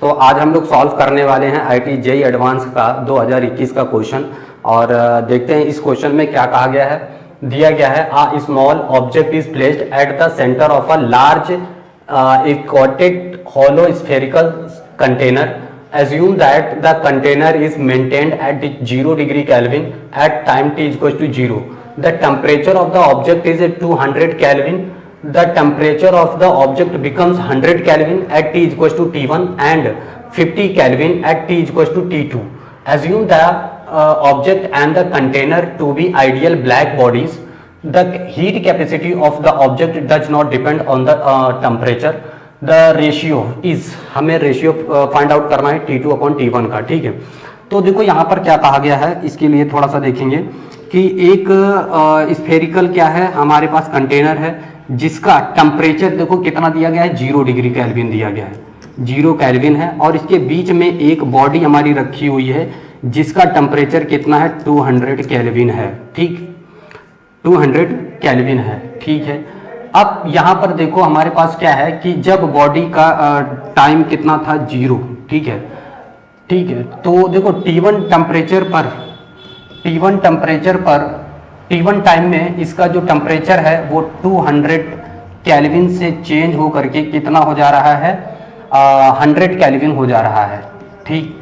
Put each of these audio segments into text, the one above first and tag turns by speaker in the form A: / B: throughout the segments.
A: तो आज हम लोग सॉल्व करने वाले हैं आईटी जेईई एडवांस का 2021 का क्वेश्चन। और देखते हैं इस क्वेश्चन में क्या कहा गया है। दिया गया है a small object is placed at the centre of a large equated hollow spherical container. Assume that the container is maintained at 0 degree Kelvin at time t is equals to 0. The temperature of the object is at 200 Kelvin. The temperature of the object becomes 100 Kelvin at t is equals to T1 and 50 Kelvin at t is equals to T2. Assume the object and the container to be ideal black bodies. The heat capacity of the object does not depend on the temperature. The ratio is, हमें ratio find out करना है T2 upon T1 का। ठीक है, तो देखो यहाँ पर क्या कहा गया है, इसके लिए थोड़ा सा देखेंगे कि एक स्फेरिकल क्या है, हमारे पास कंटेनर है जिसका टेम्परेचर देखो कितना दिया गया है, 0 डिग्री केल्विन दिया गया है, 0 केल्विन है। और इसके बीच में एक बॉडी हमारी रखी हुई है जिसका टेम्परेचर कितना है, 200 केल्विन है। ठीक, 200 केल्विन है। ठीक है, अब यहाँ पर देखो हमारे पास क्या है कि जब बॉडी का टाइम कितना था, 0। ठीक है, ठीक है, तो देखो T1 टाइम में इसका जो टेम्परेचर है वो 200 केल्विन से चेंज हो करके कितना हो जा रहा है, 100 केल्विन हो जा रहा है। ठीक,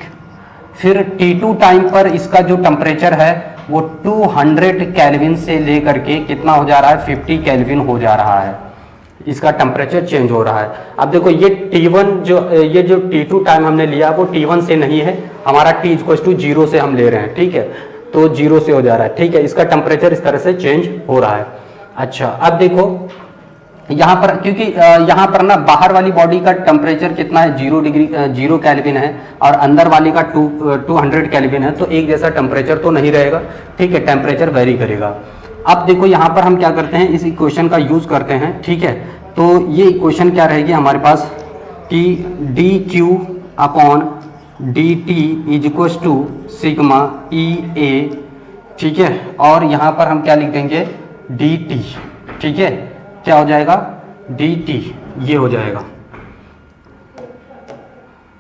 A: फिर T2 टाइम पर इसका जो टेम्परेचर है वो 200 केल्विन से लेकर के कितना हो जा रहा है, 50 केल्विन हो जा रहा है, इसका टेम्परेचर चेंज हो रहा है। अब देखो ये T1 ये जो T2 टाइम हमने लिया वो T1 से नहीं है, हमारा T इक्वल टू 0 से हम ले रहे हैं। ठीक है, तो 0 से हो जा रहा है। ठीक है, इसका टेम्परेचर इस तरह से चेंज हो रहा है। अच्छा, अब देखो यहाँ पर, क्योंकि यहाँ पर ना बाहर वाली बॉडी का टेम्परेचर कितना है, 0 केल्विन है और अंदर वाली का 200 केल्विन है, तो एक जैसा टेम्परेचर तो नहीं रहेगा। ठीक है, टेम्परेचर वेरी करेगा। अब देखो यहाँ पर हम क्या करते हैं, इस इक्वेशन का यूज करते हैं। ठीक है, तो ये इक्वेशन क्या रहेगी हमारे पास कि dq upon dt is equal to sigma EA। ठीक है, और यहाँ पर हम क्या लिख देंगे, dt। ठीक है, क्या हो जाएगा, dt, ये हो जाएगा,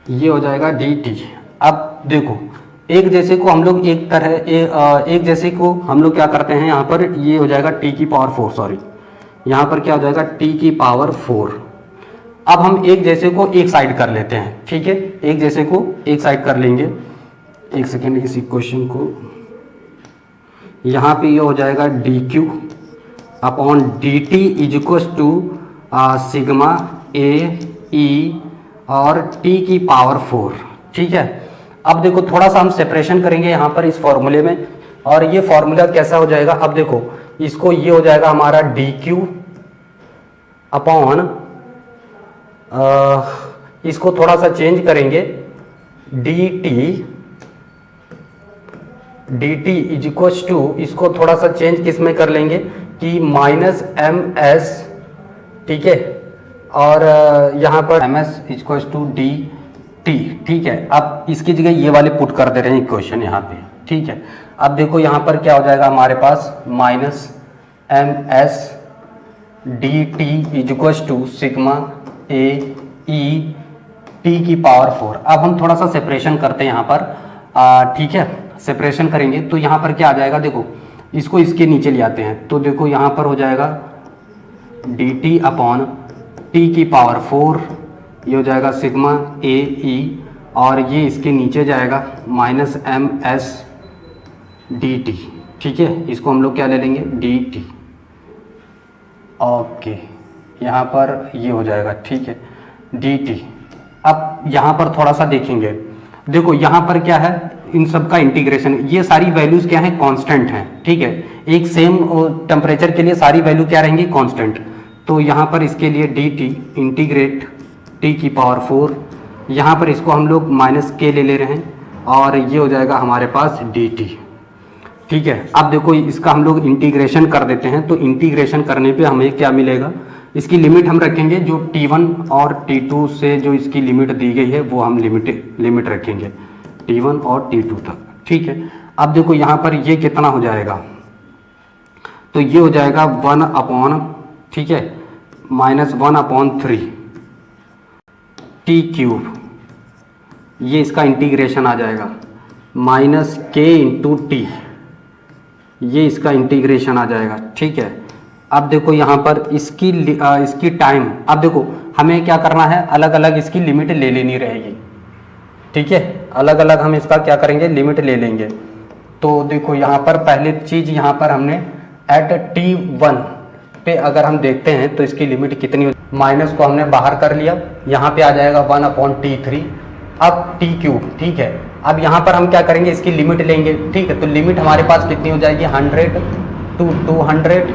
A: ये हो जाएगा dt। अब देखो एक जैसे को हम लोग एक जैसे को हम लोग क्या करते हैं, यहाँ पर ये हो जाएगा t की पावर 4, सॉरी यहाँ पर क्या हो जाएगा, t की पावर 4। अब हम एक जैसे को एक साइड कर लेते हैं। ठीक है, एक जैसे को एक साइड कर लेंगे। एक सेकेंड, इस इक्वेशन को यहाँ पे ये हो जाएगा dq upon dt is equal to sigma AE और t की पावर 4। ठीक है, अब देखो थोड़ा सा हम सेपरेशन करेंगे यहाँ पर इस फॉर्मूले में, और ये फॉर्मूला कैसा हो जाएगा, अब देखो इसको, ये हो जाएगा हमारा dq अपॉन, इसको थोड़ा सा चेंज करेंगे, dt इज इक्वल टू, इसको थोड़ा सा चेंज किस में कर लेंगे कि -ms। ठीक है, और यहाँ पर ms इक्वल टू dt। ठीक है, अब इसकी जगह ये वाले पुट कर दे रहे हैं इक्वेशन यहाँ पे। ठीक है, अब देखो यहाँ पर क्या हो जाएगा हमारे पास, -ms dt is equal to sigma AE t की पावर 4। अब हम थोड़ा सा सेपरेशन करते हैं यहाँ पर। ठीक है, सेपरेशन करेंगे तो यहाँ पर क्या आ जाएगा, देखो इसको इसके नीचे ले आते हैं, तो देखो यहाँ पर हो जाएगा dt अपॉन t की पावर 4, ये हो जाएगा सिग्मा AE, और ये इसके नीचे जाएगा -ms dt। ठीक है, इसको हम लोग क्या ले लेंगे, dt। ओके, यहाँ पर ये हो जाएगा। ठीक है, dt। अब यहाँ पर थोड़ा सा देखेंगे, देखो यहाँ पर क्या है, इन सब का इंटीग्रेशन, ये सारी वैल्यूज क्या है, कांस्टेंट हैं। ठीक है, एक सेम टेम्परेचर के लिए सारी वैल्यू क्या रहेंगी, कांस्टेंट। तो यहाँ पर इसके लिए dt इंटीग्रेट t की पावर 4, यहाँ पर इसको हम लोग -k ले रहे हैं, और ये हो जाएगा हमारे पास dt। ठीक है, अब देखो इसका हम लोग इंटीग्रेशन कर देते हैं, तो इंटीग्रेशन करने पे हमें क्या मिलेगा, इसकी लिमिट हम रखेंगे जो T1 और T2 से जो इसकी लिमिट दी गई है वो हम लिमिट रखेंगे T1 और T2 तक। ठीक है, अब देखो यहाँ पर ये कितना हो जाएगा, तो ये हो जाएगा 1 अपॉन, ठीक है, -1/3 t³ ये इसका इंटीग्रेशन आ जाएगा माइनस के इंटू टी, ये इसका इंटीग्रेशन आ जाएगा। ठीक है, अब देखो यहाँ पर इसकी टाइम, अब देखो हमें क्या करना है, अलग अलग इसकी लिमिट ले लेनी रहेगी। ठीक है, अलग अलग हम इसका क्या करेंगे, लिमिट ले लेंगे। तो देखो यहाँ पर पहली चीज़, यहाँ पर हमने एट t1 पे अगर हम देखते हैं तो इसकी लिमिट कितनी हो, माइनस को हमने बाहर कर लिया, यहाँ पे आ जाएगा 1/t3, अब t क्यूब। ठीक है, अब यहाँ पर हम क्या करेंगे, इसकी लिमिट लेंगे। ठीक है, तो लिमिट हमारे पास कितनी हो जाएगी, 100 to 200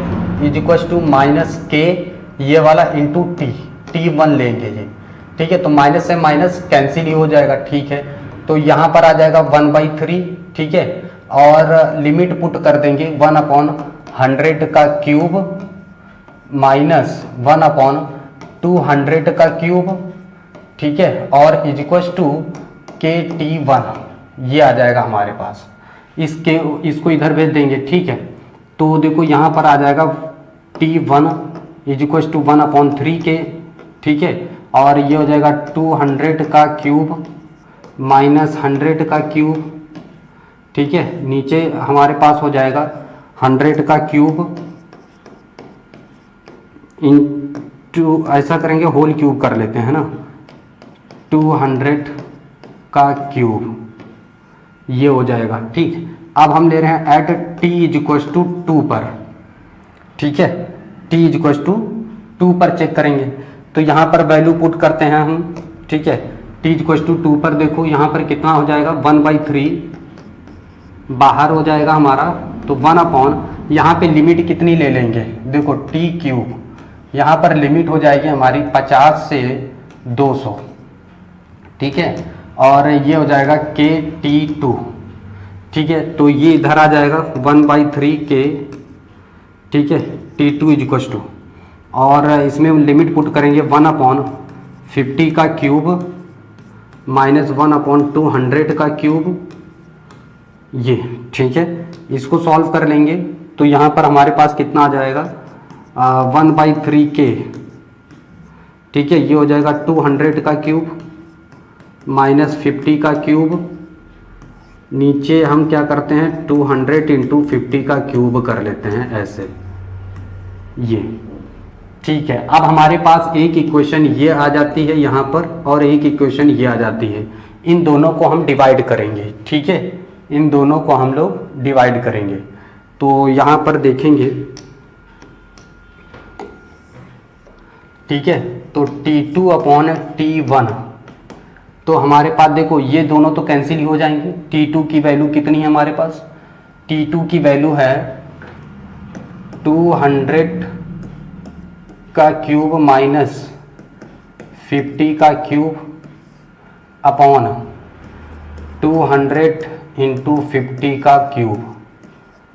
A: is equal to minus K, ये वाला इंटू t1 लेंगे ये। ठीक है, तो माइनस से माइनस कैंसिल ही हो जाएगा। ठीक है, तो यहाँ पर आ जाएगा 1/3। ठीक है, और लिमिट पुट कर देंगे 1/100 का क्यूब माइनस 1/200 का क्यूब। ठीक है, और इज इक्वल टू के t1, ये आ जाएगा हमारे पास। इसको इधर भेज देंगे। ठीक है, तो देखो यहाँ पर आ जाएगा t1 इज इक्वल टू 1/3 के। ठीक है, और ये हो जाएगा 200 का क्यूब माइनस 100 का क्यूब। ठीक है, नीचे हमारे पास हो जाएगा 100 का क्यूब इंटू, ऐसा करेंगे होल क्यूब कर लेते हैं ना, 200 का क्यूब, ये हो जाएगा। ठीक, अब हम ले रहे हैं at t is equal to 2 पर। ठीक है, t इज इक्वल टू 2 पर चेक करेंगे, तो यहाँ पर वैल्यू पुट करते हैं हम। ठीक है, t इज इक्वल टू 2 पर देखो यहाँ पर कितना हो जाएगा, 1/3 बाहर हो जाएगा हमारा, तो 1/, यहाँ पे लिमिट कितनी ले लेंगे, देखो t क्यूब, यहाँ पर लिमिट हो जाएगी हमारी 50 से 200। ठीक है, और ये हो जाएगा के t2। ठीक है, तो ये इधर आ जाएगा 1/3 के। ठीक है, t2 इज इक्वल टू, और इसमें लिमिट पुट करेंगे 1/50 का क्यूब माइनस 1/200 का क्यूब, ये। ठीक है, इसको सॉल्व कर लेंगे तो यहाँ पर हमारे पास कितना आ जाएगा, 1/3 के। ठीक है, ये हो जाएगा 200 का क्यूब माइनस 50 का क्यूब, नीचे हम क्या करते हैं 200 इंटू 50 का क्यूब कर लेते हैं ऐसे, ये। ठीक है, अब हमारे पास एक इक्वेशन ये आ जाती है यहाँ पर, और एक इक्वेशन ये आ जाती है, इन दोनों को हम डिवाइड करेंगे। ठीक है, इन दोनों को हम लोग डिवाइड करेंगे, तो यहाँ पर देखेंगे। ठीक है, तो t2/t1, तो हमारे पास देखो ये दोनों तो कैंसिल ही हो जाएंगे। t2 की वैल्यू कितनी है हमारे पास, t2 की वैल्यू है 200 का क्यूब माइनस 50 का क्यूब अपॉन 200 इंटू 50 का क्यूब,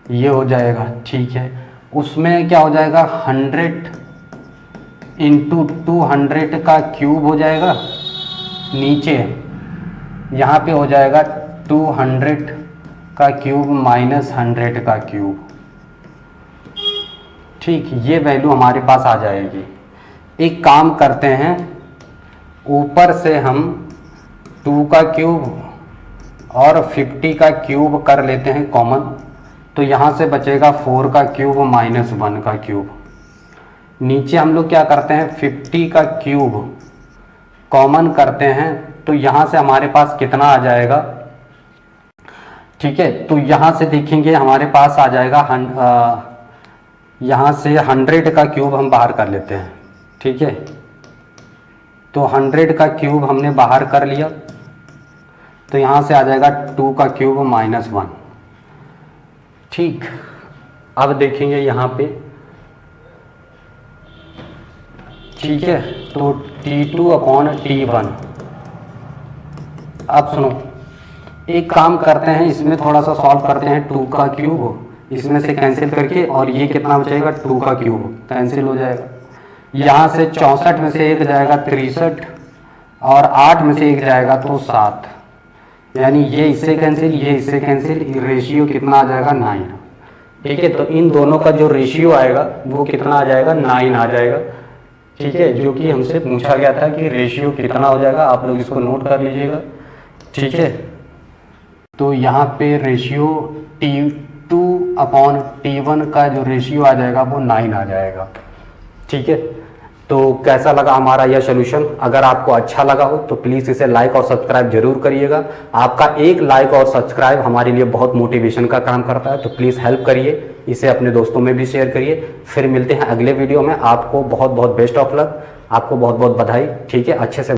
A: ये हो जाएगा। ठीक है, उसमें क्या हो जाएगा 100 इंटू 200 का क्यूब हो जाएगा, नीचे यहाँ पे हो जाएगा 200 का क्यूब माइनस 100 का क्यूब। ठीक, ये वैल्यू हमारे पास आ जाएगी। एक काम करते हैं, ऊपर से हम 2 का क्यूब और 50 का क्यूब कर लेते हैं कॉमन, तो यहाँ से बचेगा 4 का क्यूब माइनस 1 का क्यूब। नीचे हम लोग क्या करते हैं 50 का क्यूब कॉमन करते हैं, तो यहाँ से हमारे पास कितना आ जाएगा। ठीक है, तो यहाँ से देखेंगे हमारे पास आ जाएगा यहाँ से 100 का क्यूब हम बाहर कर लेते हैं। ठीक है, तो 100 का क्यूब हमने बाहर कर लिया, तो यहाँ से आ जाएगा 2 का क्यूब माइनस 1। ठीक, अब देखेंगे यहाँ पे। ठीक है, तो t2/t1। अब सुनो, एक काम करते हैं, इसमें थोड़ा सा सॉल्व करते हैं। 2 का क्यूब इसमें से कैंसिल करके, और ये कितना बचेगा 2 का क्यूब कैंसिल हो जाएगा। यहाँ से 64 में से 1 जाएगा 63, और 8 में से 1 जाएगा तो 7, यानी ये इससे कैंसिल, ये इससे कैंसिल, रेशियो कितना आ जाएगा 9। ठीक है, तो इन दोनों का जो रेशियो आएगा वो कितना आ जाएगा 9 आ जाएगा। ठीक है, जो कि हमसे पूछा गया था कि रेशियो कितना हो जाएगा, आप लोग इसको नोट कर लीजिएगा। ठीक है। तो यहाँ पे रेशियो T2/T1 का जो रेशियो आ जाएगा वो 9 आ जाएगा। ठीक है, तो कैसा लगा हमारा यह सोल्यूशन? अगर आपको अच्छा लगा हो तो प्लीज़ इसे लाइक और सब्सक्राइब जरूर करिएगा। आपका एक लाइक और सब्सक्राइब हमारे लिए बहुत मोटिवेशन का काम करता है, तो प्लीज़ हेल्प करिए, इसे अपने दोस्तों में भी शेयर करिए। फिर मिलते हैं अगले वीडियो में। आपको बहुत बहुत बेस्ट ऑफ लक, आपको बहुत बहुत बधाई। ठीक है, अच्छे से